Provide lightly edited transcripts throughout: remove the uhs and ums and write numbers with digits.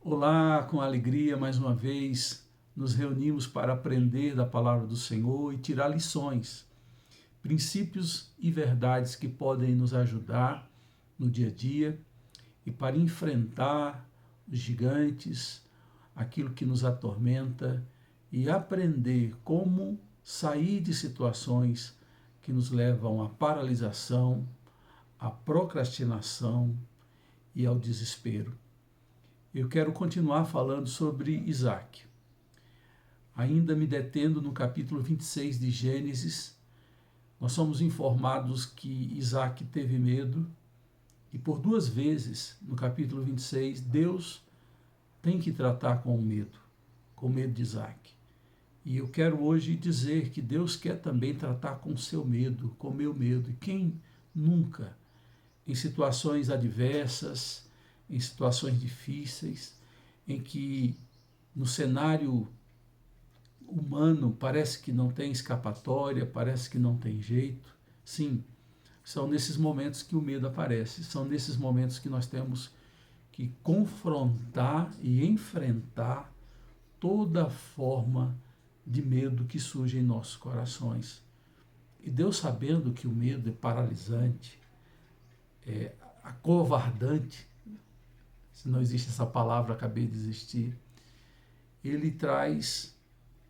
Olá, com alegria, mais uma vez, nos reunimos para aprender da palavra do Senhor e tirar lições, princípios e verdades que podem nos ajudar no dia a dia e para enfrentar os gigantes, aquilo que nos atormenta e aprender como sair de situações que nos levam à paralisação, à procrastinação e ao desespero. Eu quero continuar falando sobre Isaac. Ainda me detendo no capítulo 26 de Gênesis, nós somos informados que Isaac teve medo e por duas vezes no capítulo 26 Deus tem que tratar com o medo de Isaac. E eu quero hoje dizer que Deus quer também tratar com o seu medo, com o meu medo. E quem nunca, em situações adversas, em situações difíceis, em que no cenário humano parece que não tem escapatória, parece que não tem jeito. Sim, são nesses momentos que o medo aparece, são nesses momentos que nós temos que confrontar e enfrentar toda forma de medo que surge em nossos corações. E Deus, sabendo que o medo é paralisante, é acovardante, se não existe essa palavra, acabei de existir, ele traz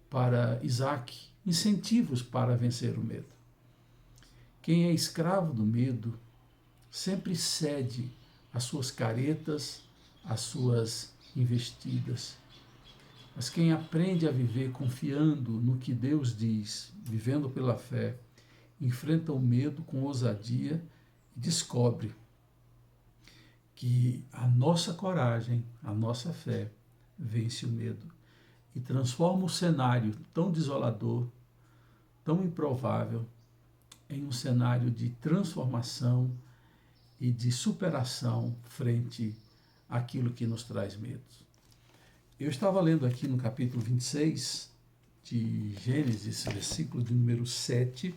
para Isaac incentivos para vencer o medo. Quem é escravo do medo sempre cede às suas caretas, às suas investidas. Mas quem aprende a viver confiando no que Deus diz, vivendo pela fé, enfrenta o medo com ousadia e descobre que a nossa coragem, a nossa fé, vence o medo e transforma o cenário tão desolador, tão improvável, em um cenário de transformação e de superação frente àquilo que nos traz medo. Eu estava lendo aqui no capítulo 26 de Gênesis, versículo de número 7.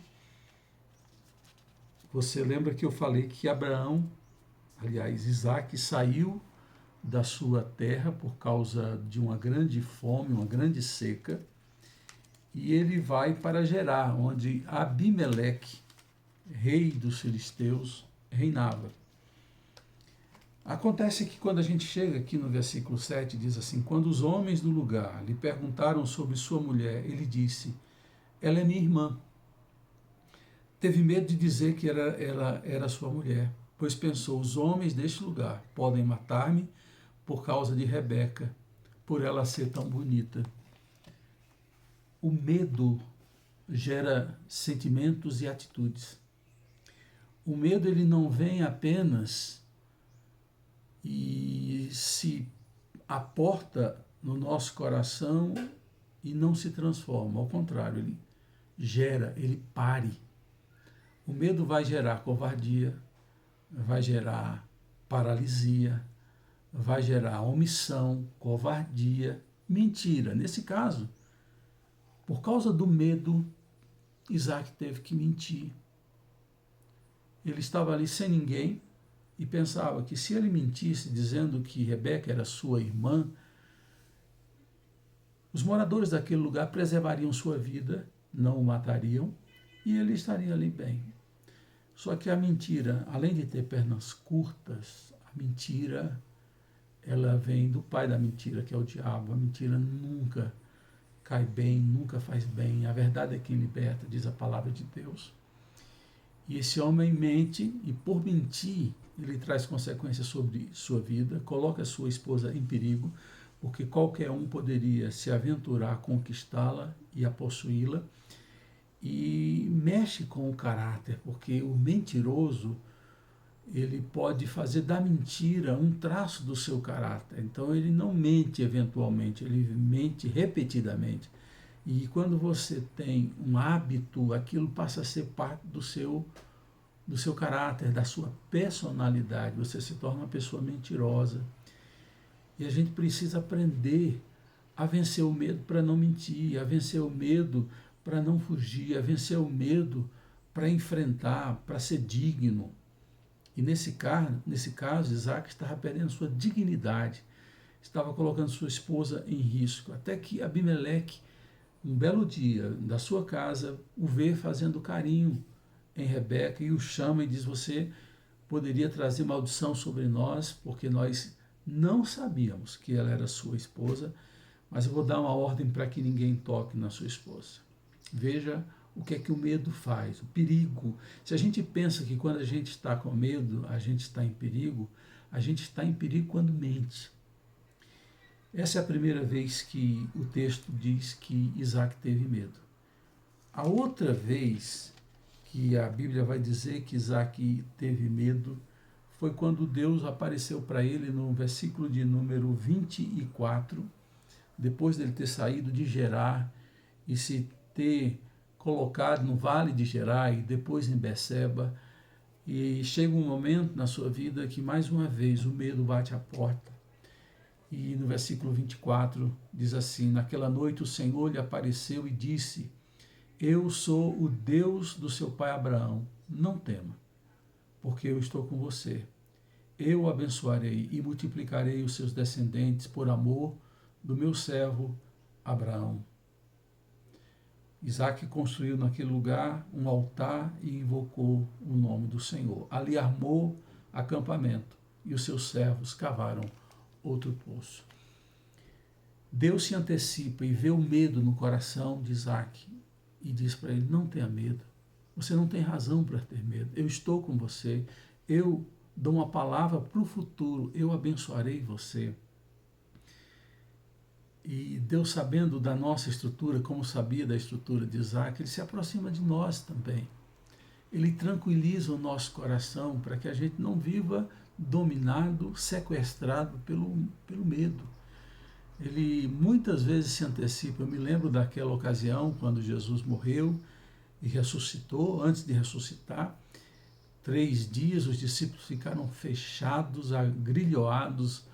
Você lembra que eu falei que Isaac saiu da sua terra por causa de uma grande fome, uma grande seca, e ele vai para Gerar, onde Abimeleque, rei dos filisteus, reinava. Acontece que quando a gente chega aqui no versículo 7, diz assim: quando os homens do lugar lhe perguntaram sobre sua mulher, ele disse: ela é minha irmã. Teve medo de dizer que ela era sua mulher, pois pensou: os homens deste lugar podem matar-me por causa de Rebeca, por ela ser tão bonita. O medo gera sentimentos e atitudes. O medo, ele não vem apenas e se aporta no nosso coração e não se transforma. Ao contrário, ele gera, ele pare. O medo vai gerar covardia, vai gerar paralisia, vai gerar omissão, covardia, mentira. Nesse caso, por causa do medo, Isaac teve que mentir. Ele estava ali sem ninguém e pensava que se ele mentisse dizendo que Rebeca era sua irmã, os moradores daquele lugar preservariam sua vida, não o matariam e ele estaria ali bem. Só que a mentira, além de ter pernas curtas, a mentira, ela vem do pai da mentira, que é o diabo. A mentira nunca cai bem, nunca faz bem. A verdade é quem liberta, diz a palavra de Deus. E esse homem mente, e por mentir, ele traz consequências sobre sua vida, coloca sua esposa em perigo, porque qualquer um poderia se aventurar a conquistá-la e a possuí-la, e mexe com o caráter, porque o mentiroso, ele pode fazer da mentira um traço do seu caráter. Então ele não mente eventualmente, ele mente repetidamente. E quando você tem um hábito, aquilo passa a ser parte do seu caráter, da sua personalidade. Você se torna uma pessoa mentirosa. E a gente precisa aprender a vencer o medo para não mentir, a vencer o medo para não fugir, a vencer o medo para enfrentar, para ser digno. E nesse caso, Isaac estava perdendo sua dignidade, estava colocando sua esposa em risco, até que Abimeleque, um belo dia, da sua casa, o vê fazendo carinho em Rebeca e o chama e diz: você poderia trazer maldição sobre nós, porque nós não sabíamos que ela era sua esposa, mas eu vou dar uma ordem para que ninguém toque na sua esposa. Veja o que é que o medo faz, o perigo. Se a gente pensa que quando a gente está com medo, a gente está em perigo, a gente está em perigo quando mente. Essa é a primeira vez que o texto diz que Isaac teve medo. A outra vez que a Bíblia vai dizer que Isaac teve medo foi quando Deus apareceu para ele no versículo de número 24, depois dele ter saído de Gerar e se ter colocado no vale de Gerar e depois em Beceba. E chega um momento na sua vida que mais uma vez o medo bate à porta. E no versículo 24 diz assim: naquela noite o Senhor lhe apareceu e disse: eu sou o Deus do seu pai Abraão, não tema, porque eu estou com você. Eu o abençoarei e multiplicarei os seus descendentes por amor do meu servo Abraão. Isaac construiu naquele lugar um altar e invocou o nome do Senhor. Ali armou acampamento e os seus servos cavaram outro poço. Deus se antecipa e vê o medo no coração de Isaac e diz para ele: não tenha medo, você não tem razão para ter medo, eu estou com você, eu dou uma palavra para o futuro, eu abençoarei você. E Deus, sabendo da nossa estrutura, como sabia da estrutura de Isaac, ele se aproxima de nós também. Ele tranquiliza o nosso coração para que a gente não viva dominado, sequestrado pelo medo. Ele muitas vezes se antecipa. Eu me lembro daquela ocasião quando Jesus morreu e ressuscitou. Antes de ressuscitar, 3 dias os discípulos ficaram fechados, agrilhoados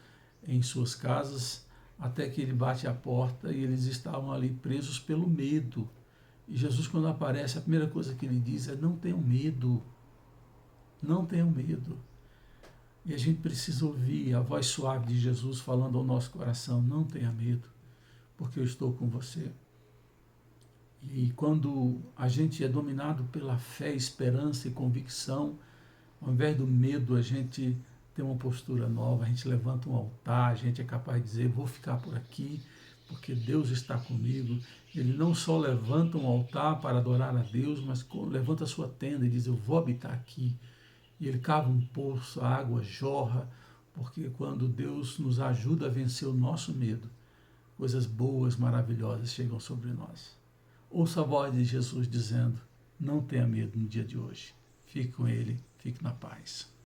em suas casas, até que ele bate a porta e eles estavam ali presos pelo medo. E Jesus, quando aparece, a primeira coisa que ele diz é: não tenham medo, não tenham medo. E a gente precisa ouvir a voz suave de Jesus falando ao nosso coração: não tenha medo, porque eu estou com você. E quando a gente é dominado pela fé, esperança e convicção, ao invés do medo, a gente tem uma postura nova, a gente levanta um altar, a gente é capaz de dizer: vou ficar por aqui, porque Deus está comigo. Ele não só levanta um altar para adorar a Deus, mas levanta a sua tenda e diz: eu vou habitar aqui. E ele cava um poço, a água jorra, porque quando Deus nos ajuda a vencer o nosso medo, coisas boas, maravilhosas chegam sobre nós. Ouça a voz de Jesus dizendo: não tenha medo no dia de hoje. Fique com ele, fique na paz.